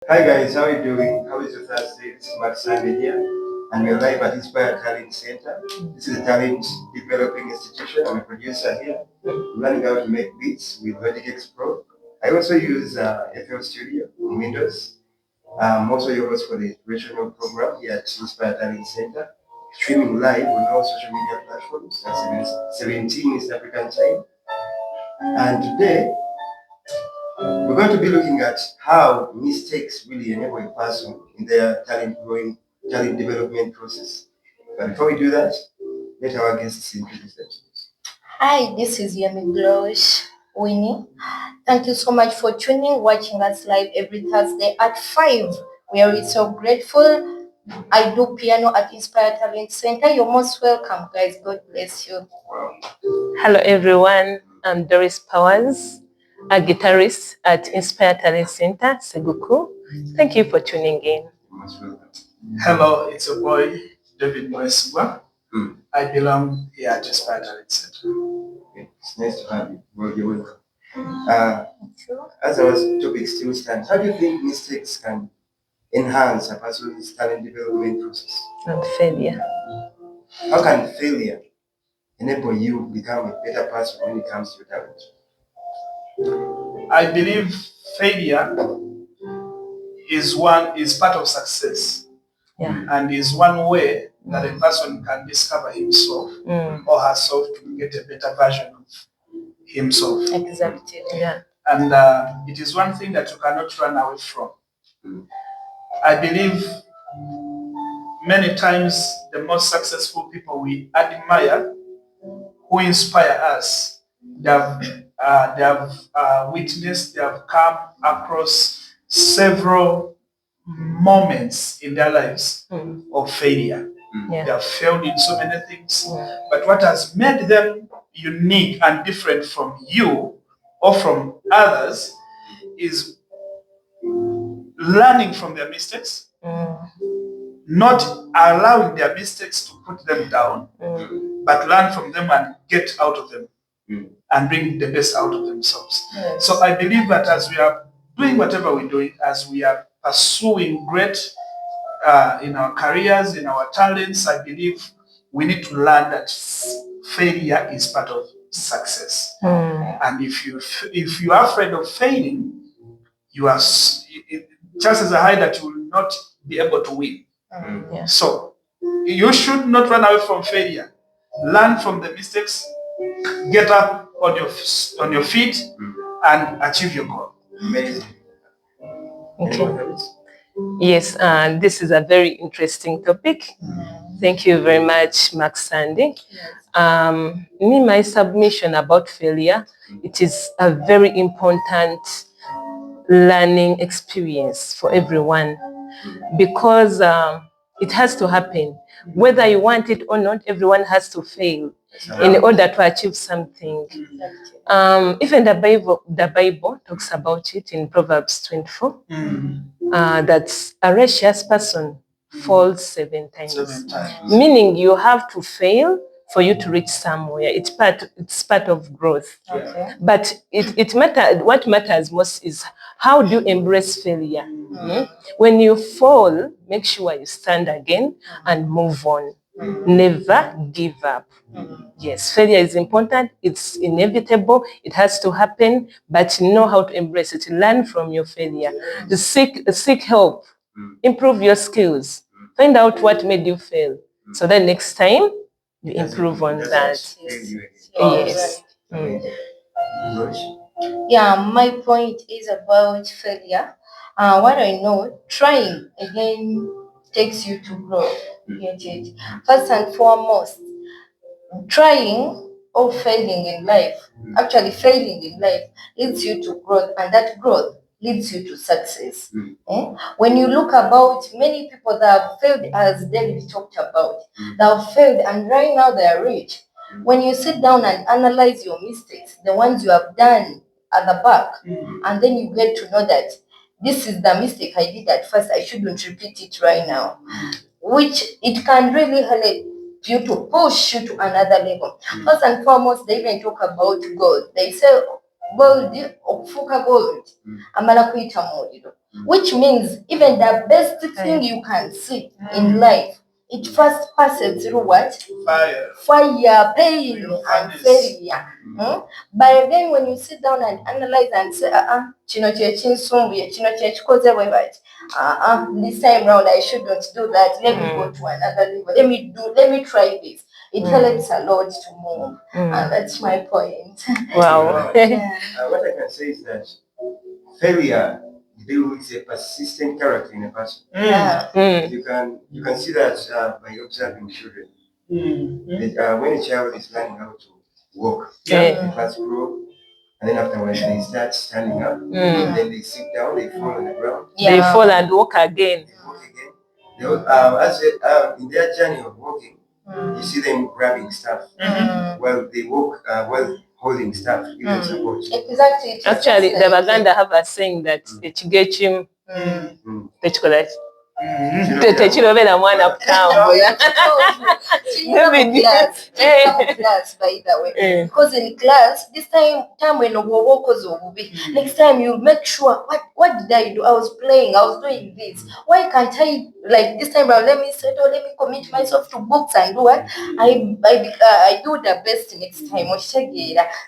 Hi guys, how are you doing? How is your Thursday? This is Matt Sunday here, and we're live at Inspire Talent Center. This is a talent developing institution. I'm a producer here, learning how to make beats with Vertigex Pro. I also use FL Studio on Windows. I'm also your host for the inspirational program here at Inspire Talent Center, streaming live on all social media platforms at 17 East African time. And today, we're going to be looking at how mistakes really enable a person in their talent development process. But before we do that, let our guests introduce themselves. Hi, this is Yemi Glosh Winnie. Thank you so much for watching us live every Thursday at 5. We are so grateful. I do piano at Inspire Talent Center. You're most welcome, guys. God bless you. Wow. Hello everyone, I'm Doris Powers, a guitarist at Inspire Talent Center, Seguku. Thank you for tuning in. You're most welcome. Hello, it's your boy David Mwesugwa. I belong here at Inspire Talent Center. Okay. It's nice to have you. Well, you're welcome. As our topic still stands, how do you think mistakes can enhance a person's talent development process? And failure. How can failure enable you become a better person when it comes to your talent? I believe failure is part of success. Yeah. And is one way that a person can discover himself or herself to get a better version of himself. Exactly. Yeah. And it is one thing that you cannot run away from. I believe many times the most successful people we admire, who inspire us, they have witnessed, they have come across several moments in their lives of failure. Yeah. They have failed in so many things. But what has made them unique and different from you or from others is learning from their mistakes, not allowing their mistakes to put them down, but learn from them and get out of them and bring the best out of themselves. Yes. So I believe that as we are doing whatever we're doing, as we are pursuing great in our careers, in our talents, I believe we need to learn that failure is part of success. And if you are afraid of failing, chances are high that you will not be able to win. Yeah. So you should not run away from failure. Learn from the mistakes, get up on your feet, and achieve your goal. Amazing. Okay. Yes, this is a very interesting topic. Thank you very much, Max Sandy. My submission about failure, it is a very important learning experience for everyone because it has to happen. Whether you want it or not, everyone has to fail in order to achieve something. Even the Bible talks about it in Proverbs 24. That a righteous person falls 7 times. 7 times. Meaning you have to fail for you to reach somewhere. It's part of growth. Okay. But what matters most is how do you embrace failure? When you fall, make sure you stand again and move on. Never give up. Yes, failure is important. It's inevitable. It has to happen, but know how to embrace it. Learn from your failure. Seek help. Improve your skills. Find out what made you fail. So that next time you improve on that. Yes. Yeah, my point is about failure. What I know, trying again takes you to grow. Get it? First and foremost, trying or failing in life, actually failing in life leads you to growth, and that growth leads you to success. When you look about many people that have failed, as David talked about, that have failed and right now they are rich. When you sit down and analyze your mistakes, the ones you have done at the back, and then you get to know that this is the mistake I did at first, I shouldn't repeat it right now, which it can really help you to push you to another level. First and foremost, they even talk about gold. They say gold, okufuka gold, amala kuyita muliro. which means even the best thing you can see in life, it first passes through what? Fire, pain, and failure. But again, when you sit down and analyze and say, kino kye kinsumbuye, kino kye kikoze bwe bati, this time round I shouldn't do that. Let me go to another level. Let me try this. It helps a lot to move, and that's my point. Wow. What I can say is that failure deals with a persistent character in a person. You can see that by observing children. When a child is learning how to walk, they first crawl, and then afterwards they start standing up, and then they sit down, they fall on the ground. They fall and walk again. They walk again. In their journey of walking, you see them grabbing stuff while they walk, while holding stuff, even support. Exactly. Actually, the Baganda have a saying that ekigechim tekikola tekirobera mwana kutambula. Class, by the way, because in class this time when next time you make sure what did I do? I was playing, I was doing this. Why can't I, like this time around, let me settle, let me commit myself to books and do what I do the best next time.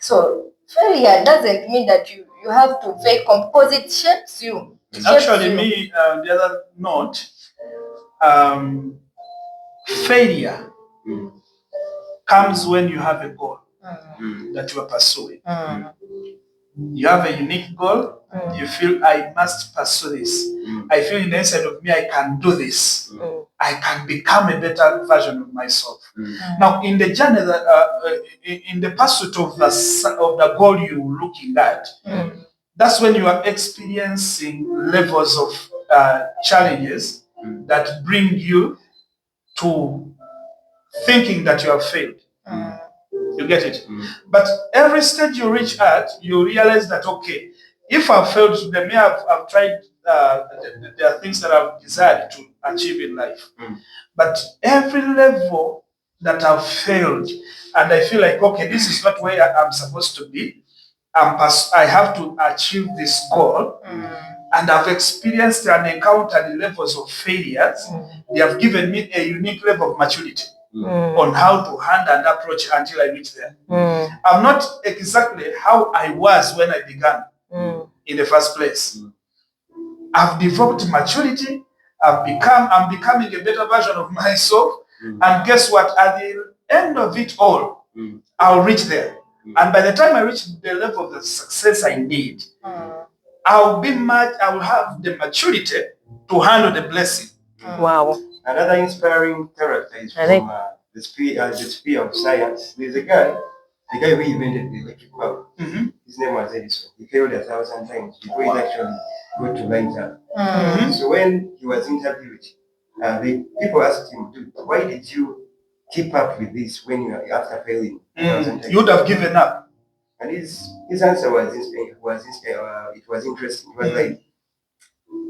So failure doesn't mean that you have to fake because it shapes you. Actually, me, the other note, failure comes when you have a goal that you are pursuing. You have a unique goal, you feel I must pursue this. I feel in the inside of me I can do this. I can become a better version of myself. Now, in the journey, in the pursuit of the goal you're looking at, that's when you are experiencing levels of challenges that bring you to thinking that you have failed. You get it? But every stage you reach at, you realize that, okay, if I've failed today, I've tried, there are things that I've desired to achieve in life. But every level that I've failed, and I feel like, okay, this is not where I'm supposed to be, I have to achieve this goal, and I've experienced and encountered levels of failures. They have given me a unique level of maturity on how to handle and approach until I reach there. I'm not exactly how I was when I began in the first place. I've developed maturity. I'm becoming a better version of myself. And guess what? At the end of it all, I'll reach there. And by the time I reach the level of the success I need, I will have the maturity to handle the blessing. Wow. Another inspiring character is from the sphere of science. There's the guy who invented the electric bulb. His name was Edison. He failed 1,000 times before he actually got to light up. So when he was interviewed, the people asked him, "Dude, why did you keep up with this when you are after failing 1,000 times?" You would have given up. And his answer was it was interesting. It was like,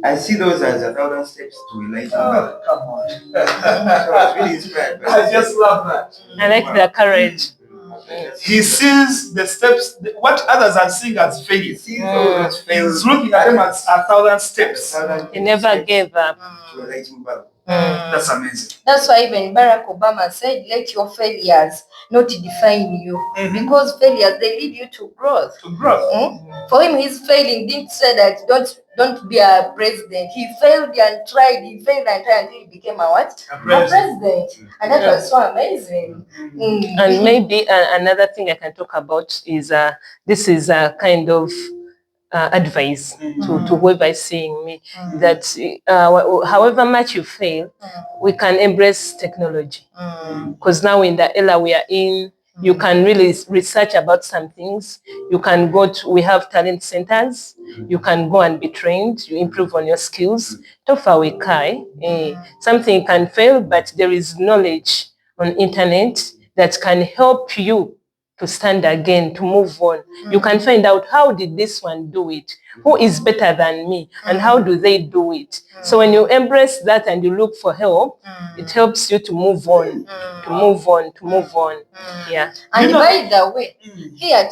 I see those as 1,000 steps to a light bulb. Come on. So I was really inspired. I just love that. I like the courage. He sees the steps, what others are seeing as failure. He's looking at them as 1,000 steps. He never gave up. To a lighting bulb. That's amazing. That's why even Barack Obama said, let your failures not define you. Because failures, they lead you to growth. For him, his failing didn't say that don't be a president. He failed and tried, until he became a what? A president. And that was so amazing. And maybe another thing I can talk about is this is a kind of advice to whoever is seeing me, that however much you fail, we can embrace technology. Because now in the era we are in, you can really research about some things. You can we have talent centers. You can go and be trained. You improve on your skills. Tofa Kai, something can fail, but there is knowledge on internet that can help you to stand again, to move on. You can find out, how did this one do it? Who is better than me? And how do they do it? So when you embrace that and you look for help, it helps you to move on, to move on. Yeah. And by the way, here,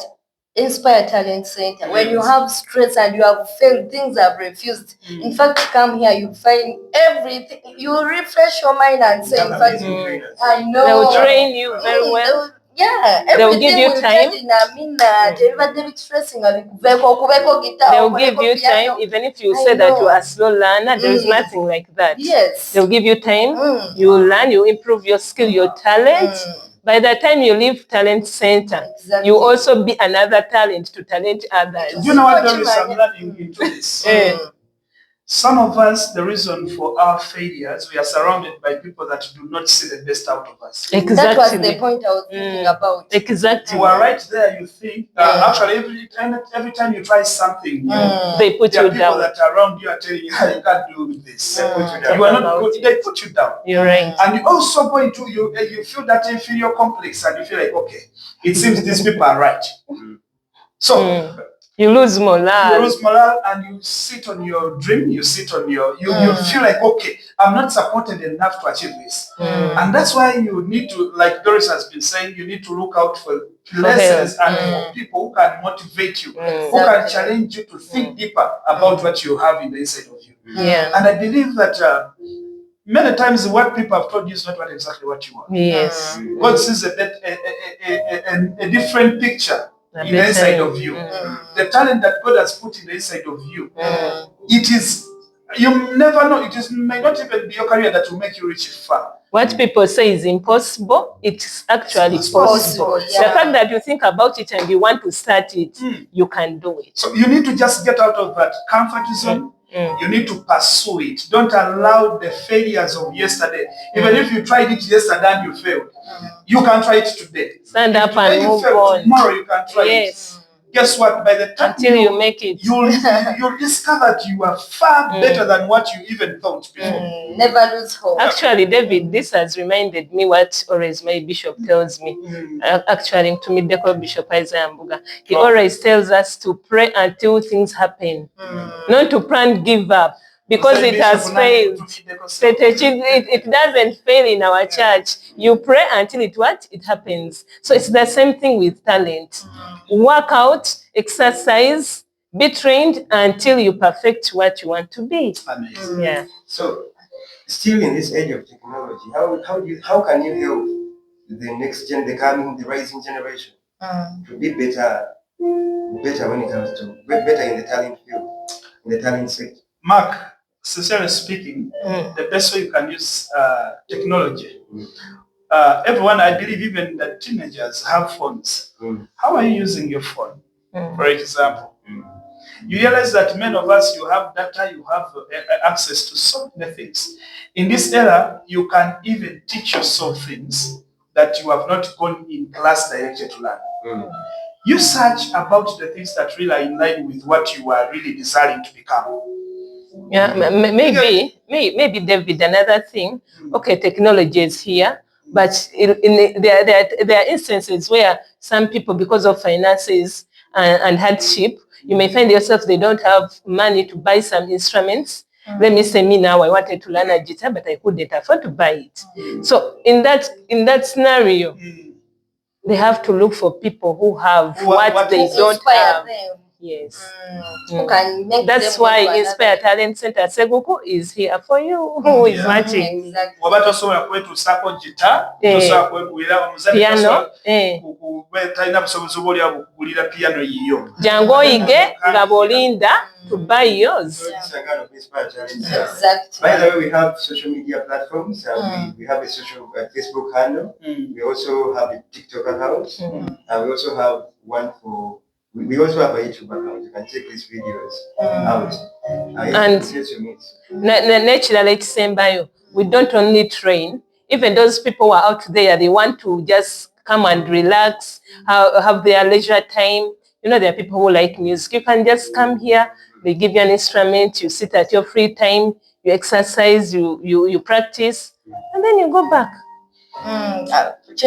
Inspire Talent Center. When you Yes. have stress and you have failed, things have refused. In fact, come here, you find everything. You refresh your mind and say, in fact, I know. They will train you very well. Yeah, They will everything give you will time. change in a minute. Everybody stressing kubeko guitar. They will give you time, even if you I say that you know. are slow learner. There is nothing like that. Yes. They will give you time. Mm. You will learn. You improve your skill, your talent. By the time you leave Talent Center, Exactly. you also be another talent to talent others. Do you know what, Doris, I'm learning into this? Some of us, the reason for our failures, we are surrounded by people that do not see the best out of us. Exactly. That was the point I was thinking about. Exactly. You are right there, you think. Actually, every time you try something new, They put there are you people down. that are around you are telling you, you can't do this. You are not good. They put you down. You're right. And you also go into, you feel that inferior complex and you feel like, okay, it seems these people are right. So, you lose morale. You lose morale and you sit on your dream, you sit on your, you feel like, okay, I'm not supported enough to achieve this. And that's why you need to, like Doris has been saying, you need to look out for places and for people who can motivate you, who can challenge you to think deeper about what you have in the inside of you. Yeah. And I believe that many times what people have told you is not exactly what you want. Yes. God sees a different picture in the inside of you. The talent that God has put in the inside of you, it is, you never know, it may not even be your career that will make you reach far. What people say is impossible, it's actually possible. Yeah. The fact that you think about it and you want to start it, you can do it. So you need to just get out of that comfort zone. You need to pursue it. Don't allow the failures of yesterday. Even if you tried it yesterday and you failed, you can try it today. Stand up and move failed, on. Tomorrow you can try it. Guess what? By the time until you make it, you'll discover that you are far better than what you even thought before. Never lose hope. Actually, David, this has reminded me what always my bishop tells me. Actually, to me, Deco Bishop Isaiah Mbuga, he always tells us to pray until things happen, not to plan, give up. Because it has failed. It doesn't fail in our church. You pray until it happens. So it's the same thing with talent. Work out, exercise, be trained until you perfect what you want to be. Amazing. Yeah. So, still in this age of technology, how can you help the rising generation to be better when it comes to better in the talent field, in the talent sector? Mark, sincerely speaking, the best way you can use technology. Everyone, I believe, even the teenagers have phones. How are you using your phone? For example, you realize that many of us, you have data, you have access to so many things. In this era, you can even teach yourself things that you have not gone in class directed to learn. You search about the things that really are in line with what you are really desiring to become. Yeah, maybe David, another thing, okay, technology is here, but there are instances where some people, because of finances and hardship, you may find yourself they don't have money to buy some instruments. Let me say, me now, I wanted to learn a guitar, but I couldn't afford to buy it. So in that scenario, they have to look for people who have what they don't have. Yes. That's why Inspire Talent Center Seguku is here for you. Who is watching? Piano. Jango oyige nga bw'olinda to buy yours. Exactly. By the way, we have social media platforms. We have a social Facebook handle. We also have a TikTok account. And we also have one for. We also have a YouTube account. You can check these videos out. And naturally, Sembayo, we don't only train. Even those people who are out there, they want to just come and relax, have their leisure time. You know, there are people who like music. You can just come here. They give you an instrument. You sit at your free time. You exercise. You practice, and then you go back. Is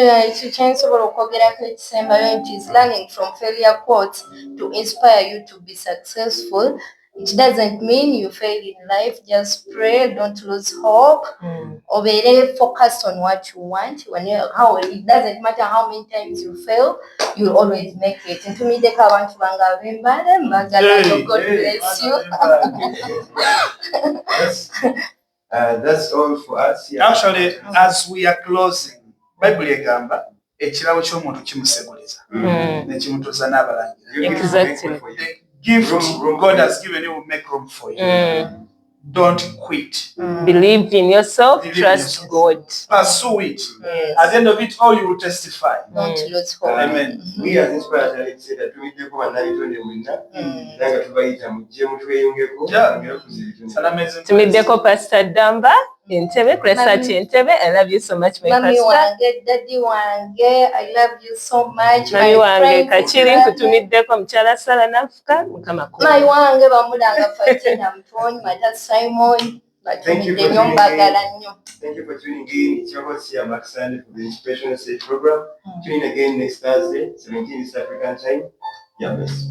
learning from failure quotes to inspire you to be successful. It doesn't mean you fail in life. Just pray, don't lose hope. obeere focused on what you want. How it doesn't matter how many times you fail, you'll always make it. Ntumiddeko abantu bange ab'embale mbagala. God bless you. That's all for us here. Actually, as we are closing, Bible egamba ekirabo ky'omuntu kimuseguliza ne kimutuusa n'abalangira. Exactly. The gift God has given you will make room for you. Don't quit. Believe in yourself, Believe in trust yourself. God. Pursue it. Yes. At the end of it all, you will testify. Don't lose hope. Amen. We as Inspire Talent Center tumiddeko bannabitone mwenna era nga tubayita mujje mutweyungeko mwongere kuzibitone. Tumiddeko Pastor Damba Entebbe, Crescent Entebbe. I love you so much, my Mami pastor. wange, daddy wange, I love you so much. Mami wange friends, Kachiri nkutumiddeko mukyala Sara Nafuka Mukama kuwa. Mai wange bamulanga Fatina Mtoni, Mata Simon, batumidde nnyo mbagala nnyo. Thank you for tuning in. It's your host here, Mark Sandy, for the Inspirational Stage program. Tune in again next Thursday, 17 East African time. Yeah, bless.